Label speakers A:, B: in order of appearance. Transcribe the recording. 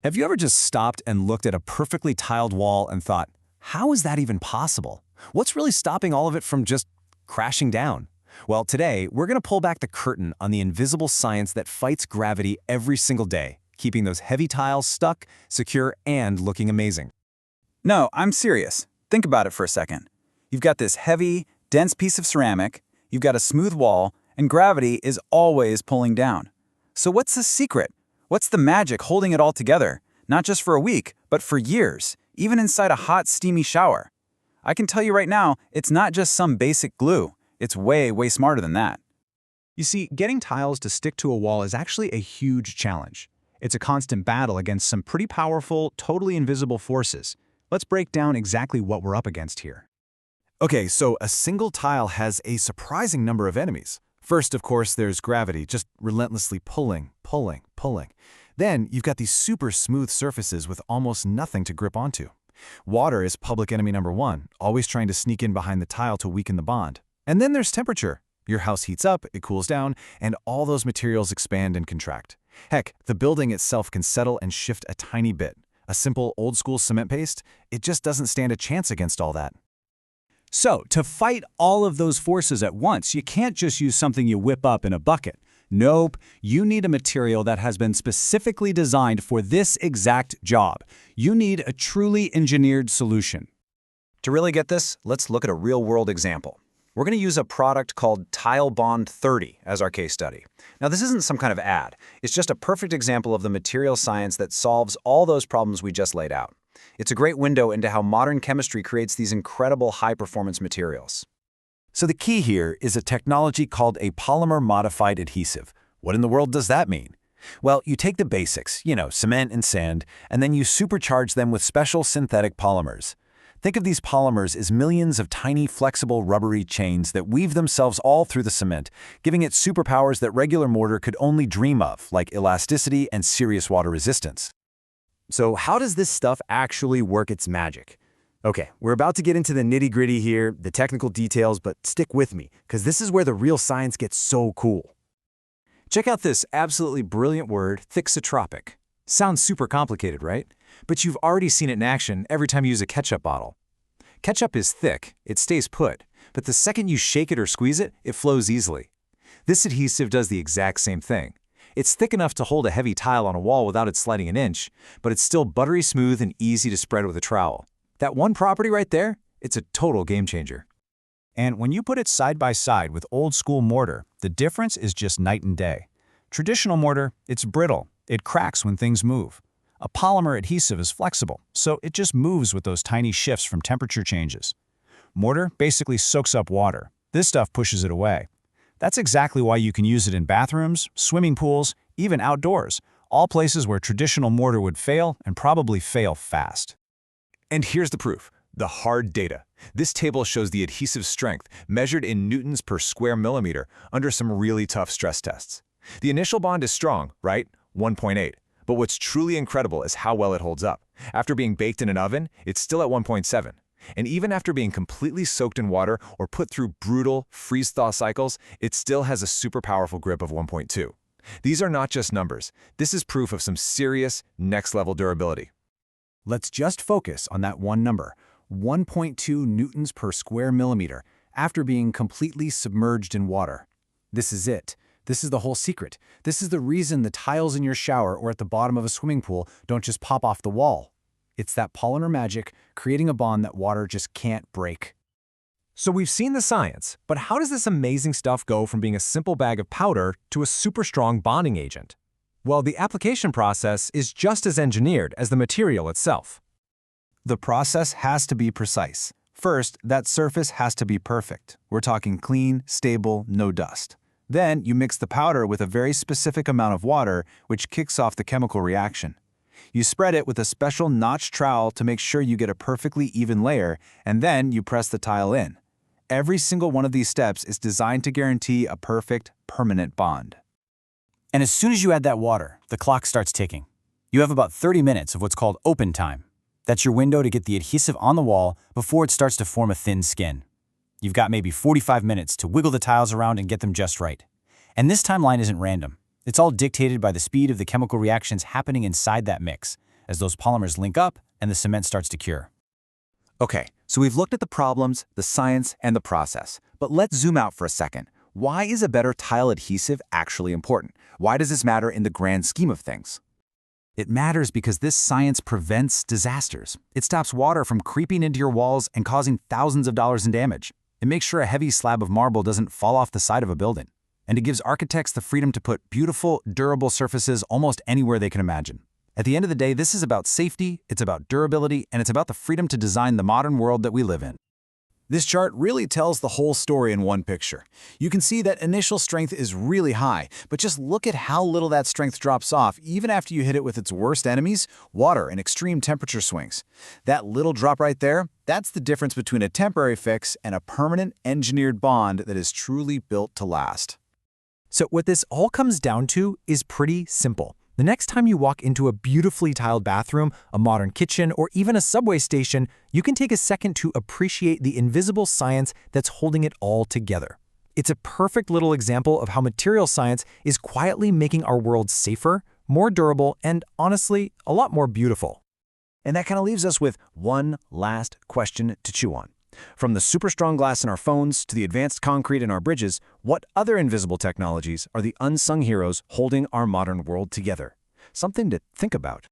A: Have you ever just stopped and looked at a perfectly tiled wall and thought, how is that even possible? What's really stopping all of it from just crashing down? Well, today, we're going to pull back the curtain on the invisible science that fights gravity every single day, keeping those heavy tiles stuck, secure, and looking amazing.
B: No, I'm serious. Think about it for a second. You've got this heavy, dense piece of ceramic, you've got a smooth wall, and gravity is always pulling down. So what's the secret? What's the magic holding it all together? Not just for a week, but for years, even inside a hot, steamy shower. I can tell you right now, it's not just some basic glue. It's way, way smarter than that.
A: You see, getting tiles to stick to a wall is actually a huge challenge. It's a constant battle against some pretty powerful, totally invisible forces. Let's break down exactly what we're up against here. Okay, so a single tile has a surprising number of enemies. First, of course, there's gravity, just relentlessly pulling. Then, you've got these super smooth surfaces with almost nothing to grip onto. Water is public enemy number one, always trying to sneak in behind the tile to weaken the bond. And then there's temperature. Your house heats up, it cools down, and all those materials expand and contract. Heck, the building itself can settle and shift a tiny bit. A simple old-school cement paste, it just doesn't stand a chance against all that.
C: So, to fight all of those forces at once, you can't just use something you whip up in a bucket. Nope, you need a material that has been specifically designed for this exact job. You need a truly engineered solution.
D: To really get this, let's look at a real-world example. We're going to use a product called Tile Bond 30 as our case study. Now, this isn't some kind of ad. It's just a perfect example of the material science that solves all those problems we just laid out. It's a great window into how modern chemistry creates these incredible high-performance materials.
A: So the key here is a technology called a polymer-modified adhesive. What in the world does that mean? Well, you take the basics, cement and sand, and then you supercharge them with special synthetic polymers. Think of these polymers as millions of tiny, flexible, rubbery chains that weave themselves all through the cement, giving it superpowers that regular mortar could only dream of, like elasticity and serious water resistance. So how does this stuff actually work its magic? Okay, we're about to get into the nitty-gritty here, the technical details, but stick with me, because this is where the real science gets so cool. Check out this absolutely brilliant word, thixotropic. Sounds super complicated, right? But you've already seen it in action every time you use a ketchup bottle. Ketchup is thick, it stays put, but the second you shake it or squeeze it, it flows easily. This adhesive does the exact same thing. It's thick enough to hold a heavy tile on a wall without it sliding an inch, but it's still buttery smooth and easy to spread with a trowel. That one property right there, it's a total game changer. And when you put it side by side with old-school mortar, the difference is just night and day. Traditional mortar, it's brittle. It cracks when things move. A polymer adhesive is flexible, so it just moves with those tiny shifts from temperature changes. Mortar basically soaks up water. This stuff pushes it away. That's exactly why you can use it in bathrooms, swimming pools, even outdoors, all places where traditional mortar would fail and probably fail fast.
E: And here's the proof, the hard data. This table shows the adhesive strength measured in newtons per square millimeter under some really tough stress tests. The initial bond is strong, right? 1.8. But what's truly incredible is how well it holds up. After being baked in an oven, it's still at 1.7. And even after being completely soaked in water or put through brutal freeze-thaw cycles, it still has a super powerful grip of 1.2. These are not just numbers. This is proof of some serious, next-level durability.
A: Let's just focus on that one number, 1.2 newtons per square millimeter, after being completely submerged in water. This is it. This is the whole secret. This is the reason the tiles in your shower or at the bottom of a swimming pool don't just pop off the wall. It's that polymer magic creating a bond that water just can't break.
E: So we've seen the science, but how does this amazing stuff go from being a simple bag of powder to a super strong bonding agent? Well, the application process is just as engineered as the material itself.
A: The process has to be precise. First, that surface has to be perfect. We're talking clean, stable, no dust. Then you mix the powder with a very specific amount of water, which kicks off the chemical reaction. You spread it with a special notched trowel to make sure you get a perfectly even layer, and then you press the tile in. Every single one of these steps is designed to guarantee a perfect, permanent bond. And as soon as you add that water, the clock starts ticking. You have about 30 minutes of what's called open time. That's your window to get the adhesive on the wall before it starts to form a thin skin. You've got maybe 45 minutes to wiggle the tiles around and get them just right. And this timeline isn't random. It's all dictated by the speed of the chemical reactions happening inside that mix. as those polymers link up and the cement starts to cure.
B: Okay, so we've looked at the problems, the science, and the process. But let's zoom out for a second. Why is a better tile adhesive actually important? Why does this matter in the grand scheme of things?
A: It matters because this science prevents disasters. It stops water from creeping into your walls and causing thousands of dollars in damage. It makes sure a heavy slab of marble doesn't fall off the side of a building. And it gives architects the freedom to put beautiful, durable surfaces almost anywhere they can imagine. At the end of the day, this is about safety, it's about durability, and it's about the freedom to design the modern world that we live in.
B: This chart really tells the whole story in one picture. You can see that initial strength is really high, but just look at how little that strength drops off even after you hit it with its worst enemies, water and extreme temperature swings. That little drop right there, that's the difference between a temporary fix and a permanent engineered bond that is truly built to last.
F: So what this all comes down to is pretty simple. The next time you walk into a beautifully tiled bathroom, a modern kitchen, or even a subway station, you can take a second to appreciate the invisible science that's holding it all together. It's a perfect little example of how material science is quietly making our world safer, more durable, and honestly, a lot more beautiful.
A: And that kind of leaves us with one last question to chew on. From the super strong glass in our phones to the advanced concrete in our bridges, what other invisible technologies are the unsung heroes holding our modern world together? Something to think about.